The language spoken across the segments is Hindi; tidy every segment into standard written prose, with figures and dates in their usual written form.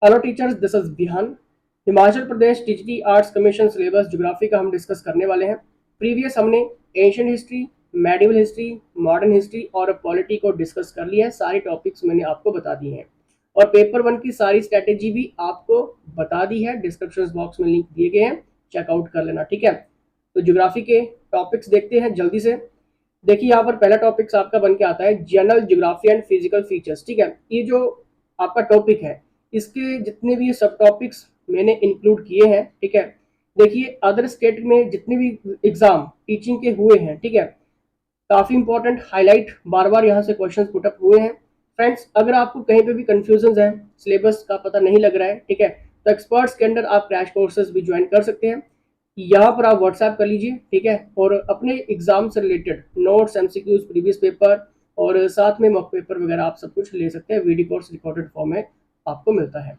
Hello teachers, this is Bihan. Himachal Pradesh TGT arts commission syllabus geography का हम डिस्कस करने वाले हैं। प्रीवियस हमने ancient history, medieval history, modern history और पॉलिटी को डिस्कस कर लिया है। सारे टॉपिक्स मैंने आपको बता दिए हैं और पेपर 1 की सारी स्ट्रैटेजी भी आपको बता दी है। डिस्क्रिप्शन बॉक्स में लिंक दिए गए हैं, चेकआउट कर लेना, ठीक है। तो ज्योग्राफी के टॉपिक्स देखते हैं जल्दी से। देखिए यहाँ पर पहला टॉपिक्स आपका बन के आता है general geography and physical features, ठीक है। ये जो आपका टॉपिक है, इसके जितने भी सब टॉपिक्स मैंने इंक्लूड किए हैं, ठीक है। देखिए अदर स्टेट में जितने भी एग्जाम टीचिंग के हुए हैं, ठीक है, काफी इंपॉर्टेंट हाईलाइट बार बार यहाँ से क्वेश्चन पुट अप हुए हैं। फ्रेंड्स, अगर आपको कहीं पे भी कंफ्यूजन है, सिलेबस का पता नहीं लग रहा है, ठीक है, तो एक्सपर्ट्स के अंडर आप क्रैश कोर्सेज भी ज्वाइन कर सकते हैं। यहाँ पर आप व्हाट्सएप कर लीजिए, ठीक है, और अपने एग्जाम से related notes, MCQs, previous paper और साथ में मॉक पेपर वगैरह आप सब कुछ ले सकते हैं। वीडियो कोर्स रिकॉर्डेड फॉर्म में आपको मिलता है।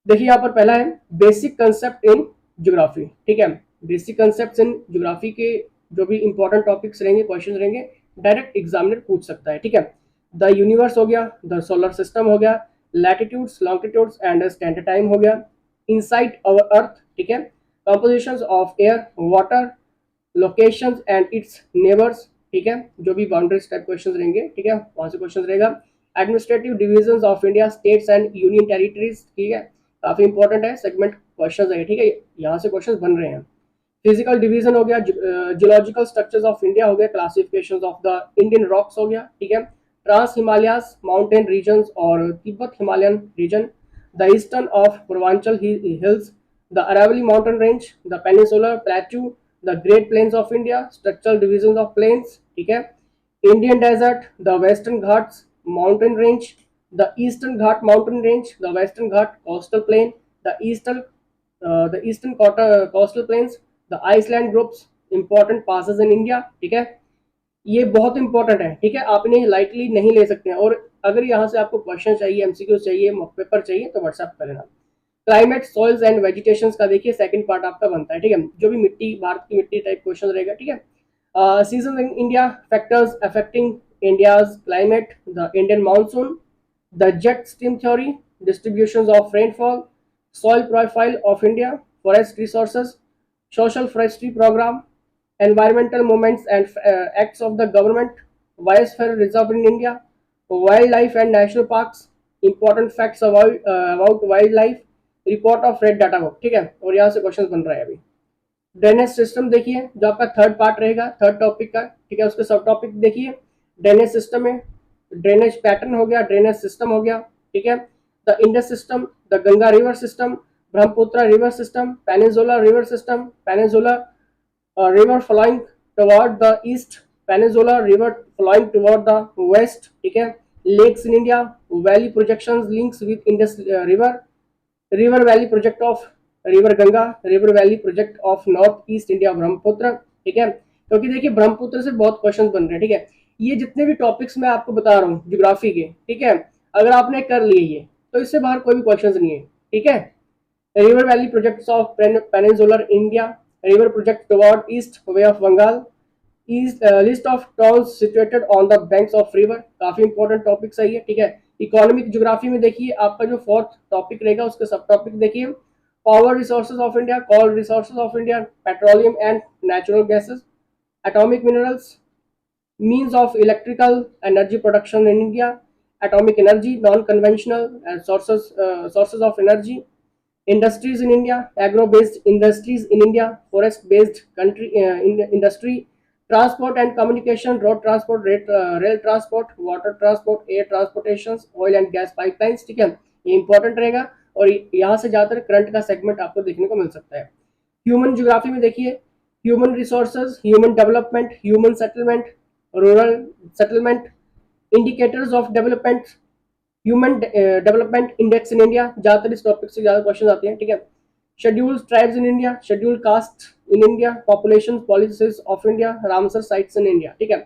देखिए यहाँ पर पहला है बेसिक कंसेप्ट इन ज्योग्राफी, ठीक है। बेसिक कंसेप्ट इन ज्योग्राफी के जो भी इंपॉर्टेंट टॉपिक्स रहेंगे, क्वेश्चन रहेंगे, डायरेक्ट एग्जामिनर पूछ सकता है, ठीक है। द यूनिवर्स हो गया, द सोलर सिस्टम हो गया, latitudes, longitudes and standard time हो गया, इनसाइड अवर अर्थ, ठीक है, compositions of air, water, locations and it's neighbours, ठीक है, जो भी बाउंड्रीज टाइप क्वेश्चन रहेंगे, ठीक है, वहां से क्वेश्चन रहेगा। Administrative division of India, states and union territories, ठीक है, काफी इंपॉर्टेंट है, सेगमेंट क्वेश्चन है, ठीक है, यहाँ से क्वेश्चन बन रहे हैं। फिजिकल डिवीजन हो गया, जियोलॉजिकल स्ट्रक्चर्स ऑफ इंडिया हो गया, classification of the Indian rocks हो गया, ठीक है, ट्रांस हिमालयास माउंटेन रीजन और Tibet Himalayan region, the eastern of Purvanchal hills, the Aravali mountain range, the peninsular plateau, the great plains of India, structural division of plains, ठीक है, Indian desert, the western Ghats mountain range, the eastern ghat mountain range, the western ghat coastal plain, the eastern coastal plains, the iceland groups, important passes in India, ठीक है। ये बहुत इंपॉर्टेंट है, ठीक है, आप इन्हें लाइटली नहीं ले सकते हैं। और अगर यहाँ से आपको क्वेश्चन चाहिए, एमसीक्यू चाहिए, मॉक पेपर चाहिए, तो व्हाट्सएप कर लेना। क्लाइमेट, सॉइल्स एंड वेजिटेशन का देखिए सेकंड पार्ट आपका बनता है, ठीक है, जो भी मिट्टी, भारत की मिट्टी टाइप क्वेश्चन रहेगा, ठीक है। Season in India, factors affecting India's climate, the Indian monsoon, the jet stream theory, distributions of rainfall, soil profile of India, forest resources, social forestry program, environmental movements and acts of the government, biosphere reserve in India, wildlife and national parks, important facts about wildlife, report of red data book, ठीक है। और यहाँ से क्वेश्चन बन रहा है अभी। ड्रेनेज सिस्टम देखिए, जो आपका थर्ड पार्ट रहेगा, थर्ड टॉपिक का, ठीक है, उसके सब टॉपिक देखिए। ड्रेनेज सिस्टम में ड्रेनेज पैटर्न हो गया, ड्रेनेज सिस्टम हो गया, ठीक है, the Indus system, the Ganga river system, Brahmaputra river system, peninsula river system, peninsula river flowing toward the east, peninsula river flowing toward the west, ठीक है, lakes in India, valley projections links with Indus river, river valley project of river Ganga, river valley project of north east India Brahmaputra, ठीक है। क्योंकि देखिए ब्रह्मपुत्र से बहुत क्वेश्चन बन रहे हैं, ठीक है। ये जितने भी टॉपिक्स मैं आपको बता रहा हूँ ज्योग्राफी के, ठीक है, अगर आपने कर लिए ये, तो इससे बाहर कोई भी क्वेश्चन नहीं है, ठीक है। River valley projects of peninsular India, river project toward east bay of Bengal, list of towns situated on the banks of river, काफी इंपॉर्टेंट टॉपिक सही है, ठीक है। इकोनॉमिक ज्योग्राफी में देखिए आपका जो फोर्थ टॉपिक रहेगा, उसके सब टॉपिक देखिए। Power resources of India, coal resources of India, petroleum and natural gases, atomic minerals, means of electrical energy production in India, atomic energy, non-conventional sources of energy, industries in India, agro-based industries in India, forest-based country industry, transport and communication, road transport, rail transport, water transport, air transportations, oil and gas pipelines, ठीक है, ये इंपॉर्टेंट रहेगा। और यहाँ से ज़्यादातर करंट का सेगमेंट आपको देखने को मिल सकता है। ह्यूमन ज्योग्राफी में देखिए human resources, human development, human settlement, rural settlement, indicators of development, human development index in India, ज्यादातर इस टॉपिक से ज्यादा क्वेश्चन आते हैं, ठीक है। Scheduled tribes in India, scheduled caste in India, population policies of India, Ramsar sites in India, ठीक है।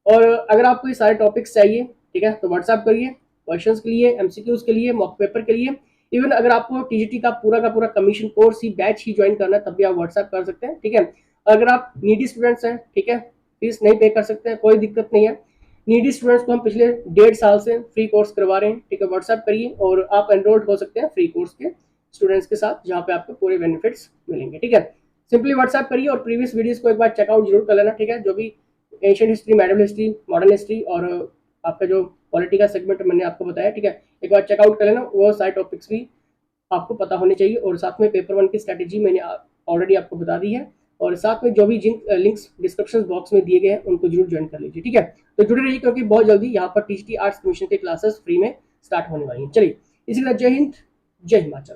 और अगर आपको ये सारे टॉपिक्स चाहिए, ठीक है, तो व्हाट्सएप करिए क्वेश्चंस के लिए, एमसीक्यूज के लिए, मॉक पेपर के लिए। इवन अगर आपको टीजीटी का पूरा कमीशन कोर्स ही बैच ही ज्वाइन करना है, तब भी आप व्हाट्सएप कर सकते हैं, ठीक है। अगर आप नीडी स्टूडेंट्स हैं, ठीक है, फीस नहीं पे कर सकते हैं, कोई दिक्कत नहीं है। नीडी स्टूडेंट्स को हम पिछले 1.5 साल से फ्री कोर्स करवा रहे हैं, ठीक है। व्हाट्सएप करिए और आप एनरोल्ड हो सकते हैं फ्री कोर्स के स्टूडेंट्स के साथ, जहाँ पे आपको पूरे बेनिफिट्स मिलेंगे, ठीक है। सिंपली व्हाट्सएप करिए और प्रीवियस वीडियोस को एक बार चेकआउट जरूर कर लेना, ठीक है। जो भी ancient history, medieval history, modern history और आपका जो पॉलिटी का सेगमेंट मैंने आपको बताया, ठीक है, एक बार चेकआउट कर लेना। वो सारे टॉपिक्स भी आपको पता होने चाहिए और साथ में पेपर 1 की स्ट्रैटेजी मैंने ऑलरेडी आपको बता दी है। और साथ में जो भी जिन लिंक्स डिस्क्रिप्शन बॉक्स में दिए गए हैं उनको जरूर ज्वाइन कर लीजिए, ठीक है। तो जुड़े रहिए क्योंकि बहुत जल्दी यहाँ पर टीजीटी आर्ट्स कमीशन के क्लासेस फ्री में स्टार्ट होने वाली हैं। चलिए, इसी तरह जय हिंद, जय हिमाचल।